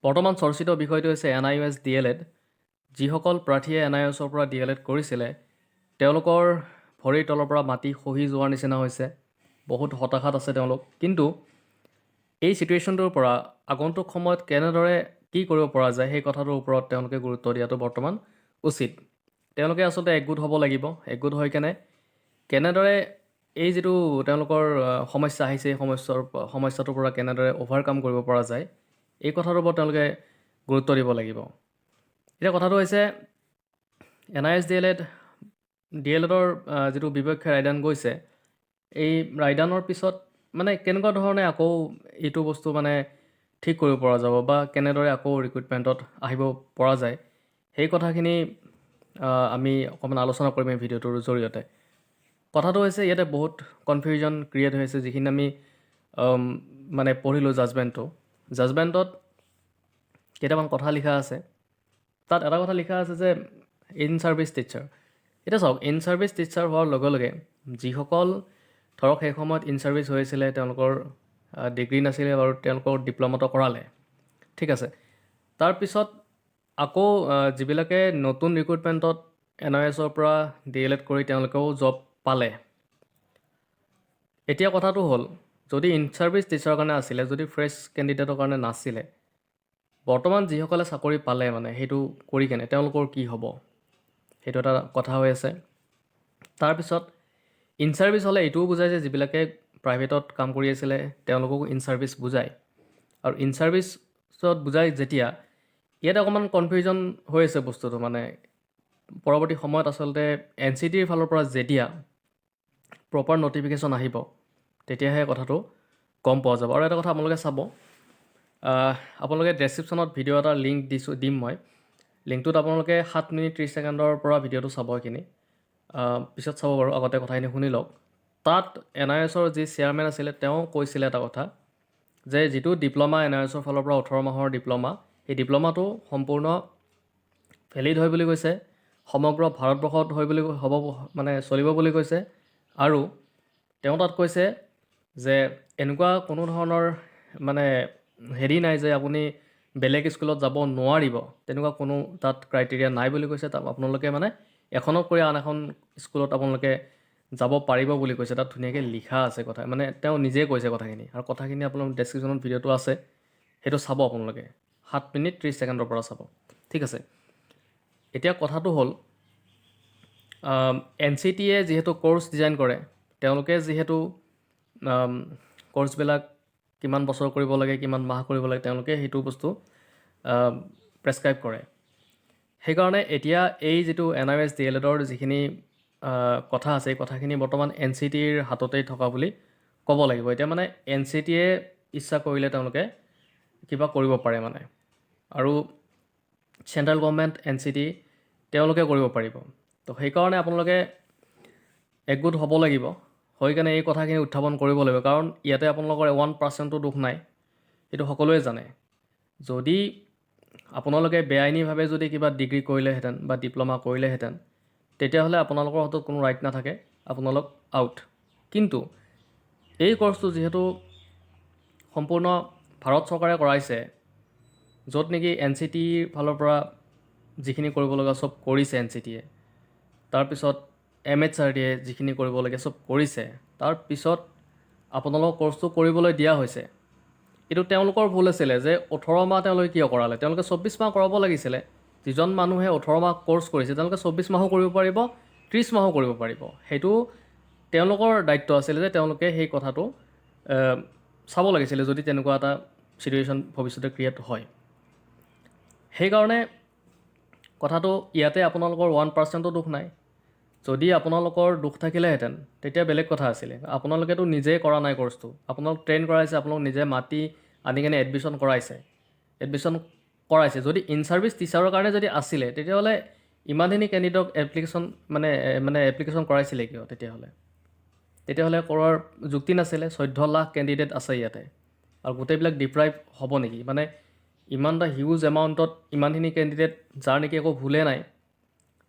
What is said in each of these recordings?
বৰ্তমান চৰ্চিত বিষয়টো হৈছে NIOS DLED। যিসকল প্ৰাৰ্থীয়ে NIOSৰ পৰা DLED কৰিছিলে তেওঁলোকৰ ভৰিৰ তলৰ পৰা মাটি খহি যোৱাৰ নিচিনা হৈছে। বহুত হতাশাত আছে তেওঁলোক। কিন্তু এই চিটুৱেশ্যনটোৰ পৰা আগন্তুক সময়ত কেনেদৰে কি কৰিব পৰা যায় সেই কথাটোৰ ওপৰত তেওঁলোকে গুৰুত্ব দিয়াটো বৰ্তমান উচিত। তেওঁলোকে আচলতে একগোট হ'ব লাগিব। একগোট হৈ কেনেদৰে এই যিটো তেওঁলোকৰ সমস্যা আহিছে এই সমস্যাটোৰ পৰা কেনেদৰে অভাৰকাম কৰিব পৰা যায় এই কথাটোৰ ওপৰত তেওঁলোকে গুৰুত্ব দিব লাগিব। এতিয়া কথাটো হৈছে NIOS DLEDৰ যিটো বিপক্ষে ৰায়দান গৈছে, এই ৰায়দানৰ পিছত মানে কেনেকুৱা ধৰণে আকৌ এইটো বস্তু মানে ঠিক কৰিব পৰা যাব বা কেনেদৰে আকৌ ৰিক্ৰুইটমেণ্টত আহিব পৰা যায় সেই কথাখিনি আমি অকণমান আলোচনা কৰিম এই ভিডিঅ'টোৰ জৰিয়তে। কথাটো হৈছে ইয়াতে বহুত কনফিউজন ক্ৰিয়েট হৈছে যিখিনি আমি মানে পঢ়িলোঁ জাজমেণ্টত কেইটামান কথা লিখা আছে। তাত এটা কথা লিখা আছে যে ইন ছাৰ্ভিচ টিচাৰ। এতিয়া চাওক, ইন ছাৰ্ভিচ টিচাৰ হোৱাৰ লগে লগে যিসকল ধৰক সেই সময়ত ইন ছাৰ্ভিচ হৈছিলে তেওঁলোকৰ ডিগ্ৰী নাছিলে বাৰু, তেওঁলোকৰ ডিপ্ল'মাটো কৰালে, ঠিক আছে। তাৰপিছত আকৌ যিবিলাকে নতুন ৰিক্ৰুইটমেণ্টত NIOSৰ পৰা DLED কৰি তেওঁলোকেও জব পালে। এতিয়া কথাটো হ'ল যদি ইন ছাৰ্ভিচ টিচাৰৰ কাৰণে আছিলে, যদি ফ্ৰেছ কেণ্ডিডেটৰ কাৰণে নাছিলে, বৰ্তমান যিসকলে চাকৰি পালে মানে সেইটো কৰি কেনে তেওঁলোকৰ কি হ'ব সেইটো এটা কথা হৈ আছে। তাৰপিছত ইন ছাৰ্ভিচ হ'লে এইটোও বুজায় যে যিবিলাকে প্ৰাইভেটত কাম কৰি আছিলে তেওঁলোককো ইন ছাৰ্ভিচ বুজায়। আৰু ইন ছাৰ্ভিচত বুজায় যেতিয়া ইয়াতে অকণমান কনফিউজন হৈ আছে বস্তুটো। মানে পৰৱৰ্তী সময়ত আচলতে Ncteৰ ফালৰ পৰা যেতিয়া প্ৰপাৰ ন'টিফিকেশ্যন আহিব তেতিয়াহে কথাটো গম পোৱা যাব। আৰু এটা কথা আপোনালোকে চাব, আপোনালোকে ডেছক্ৰিপশ্যনত ভিডিঅ' এটা লিংক দিম মই। লিংকটোত আপোনালোকে 7 মিনিট 30 ছেকেণ্ডৰ পৰা ভিডিঅ'টো চাব। এইখিনি পিছত চাব বাৰু, আগতে কথাখিনি শুনি লওক। তাত NIOSৰ যি চেয়াৰমেন আছিলে তেওঁ কৈছিলে এটা কথা যে যিটো ডিপ্ল'মা NIOSৰ ফালৰ পৰা 18 মাহৰ ডিপ্ল'মা, সেই ডিপ্ল'মাটো সম্পূৰ্ণ ভেলিড হয় বুলি কৈছে, সমগ্ৰ ভাৰতবৰ্ষত হয় বুলি হ'ব মানে চলিব বুলি কৈছে। আৰু তেওঁ তাত কৈছে যে এনেকুৱা কোনো ধৰণৰ মানে হেৰি নাই যে আপুনি বেলেগ স্কুলত যাব নোৱাৰিব, তেনেকুৱা কোনো তাত ক্ৰাইটেৰিয়া নাই বুলি কৈছে। তাত আপোনালোকে মানে এখনত কৰি আন এখন স্কুলত আপোনালোকে যাব পাৰিব বুলি কৈছে। তাত ধুনীয়াকৈ লিখা আছে কথা, মানে তেওঁ নিজেই কৈছে কথাখিনি। আৰু কথাখিনি আপোনালোকৰ ডেছক্ৰিপশ্যনত ভিডিঅ'টো আছে, সেইটো চাব আপোনালোকে। 7 মিনিট 30 ছেকেণ্ডৰ পৰা চাব, ঠিক আছে। এতিয়া কথাটো হ'ল Ncteয়ে যিহেতু ক'ৰ্চ ডিজাইন কৰে, তেওঁলোকে যিহেতু ক'ৰ্চবিলাক কিমান বছৰ কৰিব লাগে, কিমান মাহ কৰিব লাগে, তেওঁলোকে সেইটো বস্তু প্ৰেছক্ৰাইব কৰে। সেইকাৰণে এতিয়া এই যিটো NIOS DLEDৰ যিখিনি কথা আছে এই কথাখিনি বৰ্তমান Ncteৰ হাততেই থকা বুলি ক'ব লাগিব। এতিয়া মানে Ncteয়ে ইচ্ছা কৰিলে তেওঁলোকে কিবা কৰিব পাৰে মানে, আৰু চেণ্ট্ৰেল গভৰ্ণমেণ্ট Ncte তেওঁলোকে কৰিব পাৰিব। তো সেইকাৰণে আপোনালোকে একগোট হ'ব লাগিব, হৈ কেনে এই কথাখিনি উত্থাপন কৰিব লাগিব। কাৰণ ইয়াতে আপোনালোকৰ 1%ও দুখ নাই, সেইটো সকলোৱে জানে। যদি আপোনালোকে বেআইনীভাৱে যদি কিবা ডিগ্ৰী কৰিলেহেঁতেন বা ডিপ্ল'মা কৰিলেহেঁতেন তেতিয়াহ'লে আপোনালোকৰ হাতত কোনো ৰাইট নাথাকে, আপোনালোক আউট। কিন্তু এই ক'ৰ্চটো যিহেতু সম্পূৰ্ণ ভাৰত চৰকাৰে কৰাইছে, য'ত নেকি Ncteৰ ফালৰ পৰা যিখিনি কৰিব লগা চব কৰিছে Ncteয়ে, তাৰপিছত MHRDয়ে যিখিনি কৰিব লাগে চব কৰিছে, তাৰপিছত আপোনালোকৰ ক'ৰ্চটো কৰিবলৈ দিয়া হৈছে। এইটো তেওঁলোকৰ ভুল আছিলে যে 18 মাহ তেওঁলোকে কিয় কৰালে। তেওঁলোকে 24 মাহ কৰাব লাগিছিলে। যিজন মানুহে 18 মাহ ক'ৰ্চ কৰিছে তেওঁলোকে 24 মাহো কৰিব পাৰিব, 30 মাহো কৰিব পাৰিব। সেইটো তেওঁলোকৰ দায়িত্ব আছিলে যে তেওঁলোকে সেই কথাটো চাব লাগিছিলে যদি তেনেকুৱা এটা চিটুৱেশ্যন ভৱিষ্যতে ক্ৰিয়েট হয়। সেইকাৰণে কথাটো ইয়াতে আপোনালোকৰ 1%ও দুখ নাই। যদি আপোনালোকৰ দুখ থাকিলেহেঁতেন তেতিয়া বেলেগ কথা আছিলে। আপোনালোকেতো নিজেই কৰা নাই ক'ৰ্চটো, আপোনালোক ট্ৰেইন কৰাইছে, আপোনালোক নিজে মাতি আনি কেনে এডমিশ্যন কৰাইছে। যদি ইন ছাৰ্ভিচ টিচাৰৰ কাৰণে যদি আছিলে তেতিয়াহ'লে ইমানখিনি কেণ্ডিডেটক এপ্লিকেশ্যন কৰাইছিলে কিয়? তেতিয়াহ'লে কৰাৰ যুক্তি নাছিলে। 14 লাখ কেণ্ডিডেট আছে ইয়াতে, আৰু গোটেইবিলাক ডিপ্ৰাইভ হ'ব নেকি? মানে ইমান এটা হিউজ এমাউণ্টত ইমানখিনি কেণ্ডিডেট যাৰ নেকি একো ভুলে নাই,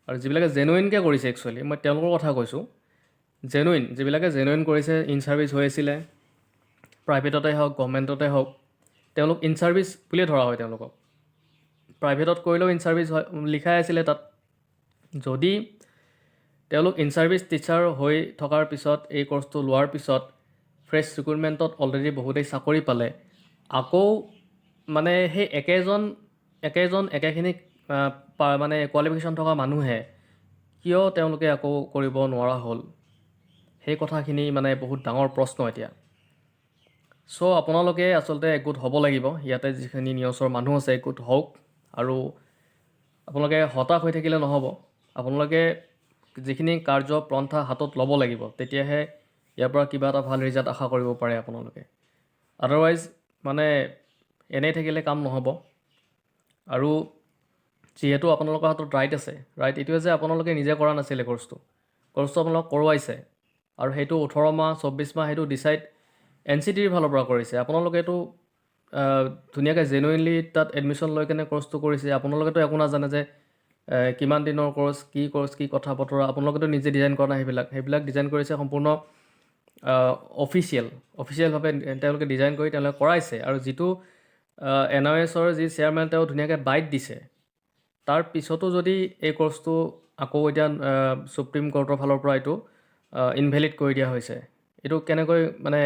আৰু যিবিলাকে জেনুইনকৈ কৰিছে, একচুৱেলি মই তেওঁলোকৰ কথা কৈছোঁ, যিবিলাকে জেনুইন কৰিছে, ইন ছাৰ্ভিচ হৈ আছিলে, প্ৰাইভেটতে হওক গভৰ্ণমেণ্টতে হওক, তেওঁলোক ইন ছাৰ্ভিচ বুলিয়ে ধৰা হয় তেওঁলোকক। প্ৰাইভেটত কৰিলেও ইন ছাৰ্ভিচ লিখাই আছিলে তাত। যদি তেওঁলোক ইন ছাৰ্ভিচ টিচাৰ হৈ থকাৰ পিছত এই কোৰ্চটো লোৱাৰ পিছত ফ্ৰেছ ৰিক্ৰুইটমেণ্টত অলৰেডি বহুতেই চাকৰি পালে, আকৌ মানে সেই একেখিনি মানে কোৱালিফিকেশ্যন থকা মানুহে কিয় তেওঁলোকে আকৌ কৰিব নোৱাৰা হ'ল, সেই কথাখিনি মানে বহুত ডাঙৰ প্ৰশ্ন এতিয়া। চ' আপোনালোকে আচলতে একগোট হ'ব লাগিব, ইয়াতে যিখিনি নিউজৰ মানুহ আছে একগোট হওক, আৰু আপোনালোকে হতাশ হৈ থাকিলে নহ'ব। আপোনালোকে যিখিনি কাৰ্য পন্থা হাতত ল'ব লাগিব, তেতিয়াহে ইয়াৰ পৰা কিবা এটা ভাল ৰিজাল্ট আশা কৰিব পাৰে আপোনালোকে। আদাৰৱাইজ মানে এনেই থাকিলে কাম নহ'ব। আৰু যিহেতু আপোনালোকৰ হাতত ৰাইট আছে, ৰাইট এইটোৱে যে আপোনালোকে নিজে কৰা নাছিলে কোৰ্চটো আপোনালোকক কৰোৱাইছে, আৰু সেইটো 18 মাহ 24 মাহ সেইটো ডিচাইড Ncteৰ ফালৰ পৰা কৰিছে। আপোনালোকেতো ধুনীয়াকৈ জেনুইনলি তাত এডমিশ্যন লৈ কেনে কোৰ্চটো কৰিছে। আপোনালোকেতো একো নাজানে যে কিমান দিনৰ কোৰ্চ, কি কথা বতৰা, আপোনালোকেতো নিজে ডিজাইন কৰা নাই। সেইবিলাক ডিজাইন কৰিছে সম্পূৰ্ণ অফিচিয়েলভাৱে তেওঁলোকে ডিজাইন কৰি তেওঁলোকে কৰাইছে। আৰু যিটো NIOSৰ যি চেয়াৰমেন তেওঁ ধুনীয়াকৈ বাইট দিছে, তাৰ পিছতো যদি এই কোৰ্চটো আকৌ এতিয়া সুপ্ৰিম কোৰ্টৰ ফালৰ পৰা এইটো ইনভেলিড কৰি দিয়া হৈছে, এইটো কেনেকৈ মানে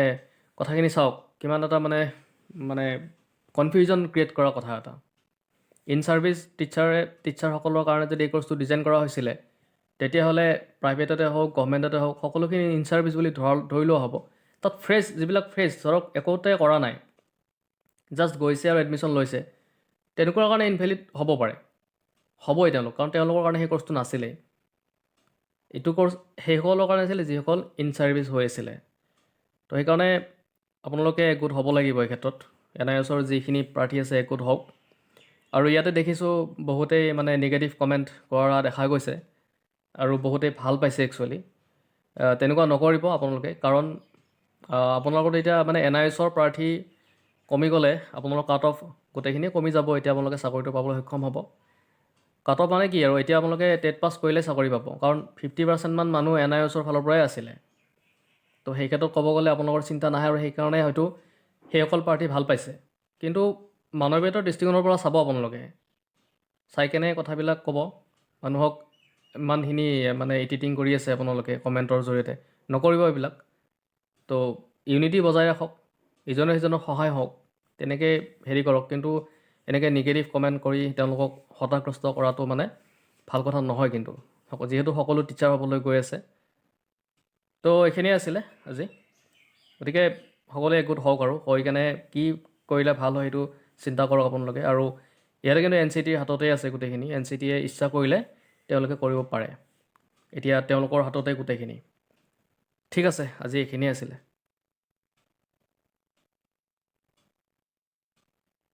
কথাখিনি চাওক, কিমান এটা মানে কনফিউজন ক্ৰিয়েট কৰা কথা এটা। ইন ছাৰ্ভিচ টিচাৰসকলৰ কাৰণে যদি এই কোৰ্চটো ডিজাইন কৰা হৈছিলে, তেতিয়াহ'লে প্ৰাইভেটতে হওক গভৰ্ণমেণ্টতে হওক সকলোখিনি ইন ছাৰ্ভিচ বুলি ধৰি লোৱা হ'ব। তাত যিবিলাক ধৰক একোতে কৰা নাই, জাষ্ট গৈছে আৰু এডমিশ্যন লৈছে, তেনেকুৱাৰ কাৰণে ইনভেলিড হ'ব পাৰে, হ'বই কাৰণ তেওঁলোকৰ কাৰণে সেই কোৰ্চটো নাছিলেই। এইটো কোৰ্চ সেইসকলৰ কাৰণে আছিলে যিসকল ইন ছাৰ্ভিচ হৈ আছিলে। তো সেইকাৰণে আপোনালোকে একগোট হ'ব লাগিব এই ক্ষেত্ৰত। NIOSৰ যিখিনি প্ৰাৰ্থী আছে একগোট হওক। আৰু ইয়াতে দেখিছোঁ বহুতেই মানে নিগেটিভ কমেণ্ট কৰা দেখা গৈছে, আৰু বহুতেই ভাল পাইছে একচুৱেলি। তেনেকুৱা নকৰিব আপোনালোকে, কাৰণ আপোনালোকৰ এতিয়া মানে NIOSৰ প্ৰাৰ্থী কমি গ'লে আপোনালোকৰ কাট অফ গোটেইখিনি কমি যাব। এতিয়া আপোনালোকে চাকৰিটো পাবলৈ সক্ষম হ'ব। কাট অফ মানে কি আৰু, এতিয়া আপোনালোকে টেট পাছ কৰিলে চাকৰি পাব, কাৰণ 50% মান মানুহ NIOSৰ ফালৰ পৰাই আছিলে। তো সেই ক্ষেত্ৰত ক'ব গ'লে আপোনালোকৰ চিন্তা নাহে, আৰু সেইকাৰণে হয়তো সেইসকল প্ৰাৰ্থী ভাল পাইছে। কিন্তু মানৱীয়তাৰ দৃষ্টিকোণৰ পৰা চাব আপোনালোকে, চাই কেনে কথাবিলাক ক'ব। মানুহক ইমানখিনি মানে এডিটিং কৰি আছে আপোনালোকে কমেণ্টৰ জৰিয়তে, নকৰিব এইবিলাক। তো ইউনিটি বজাই ৰাখক, ইজনে সিজনৰ সহায় হওক, তেনেকৈ হেৰি কৰক। কিন্তু এনেকৈ নিগেটিভ কমেণ্ট কৰি তেওঁলোকক হতাশগ্ৰস্ত কৰাটো মানে ভাল কথা নহয়। কিন্তু যিহেতু সকলো টিচাৰ হ'বলৈ গৈ আছে। তো এইখিনিয়ে আছিলে আজি। গতিকে সকলোৱে একগোট হওক, আৰু হৈ কেনে কি কৰিলে ভাল হয় সেইটো চিন্তা কৰক আপোনালোকে। আৰু ইয়াতে কিন্তু Ncteৰ হাততেই আছে গোটেইখিনি। Ncteয়ে ইচ্ছা কৰিলে তেওঁলোকে কৰিব পাৰে। এতিয়া তেওঁলোকৰ হাততে গোটেইখিনি। ঠিক আছে, আজি এইখিনিয়ে আছিলে।